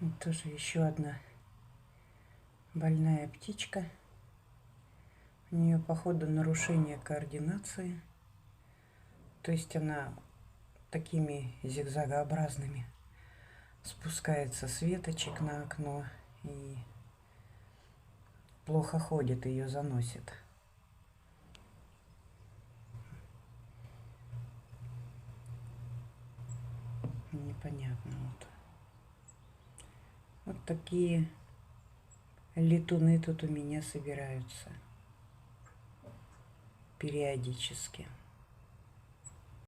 Вот тоже еще одна больная птичка. У нее, походу, нарушение координации. То есть она такими зигзагообразными спускается с веточек на окно и плохо ходит, ее заносит. Непонятно. Вот такие летуны тут у меня собираются периодически.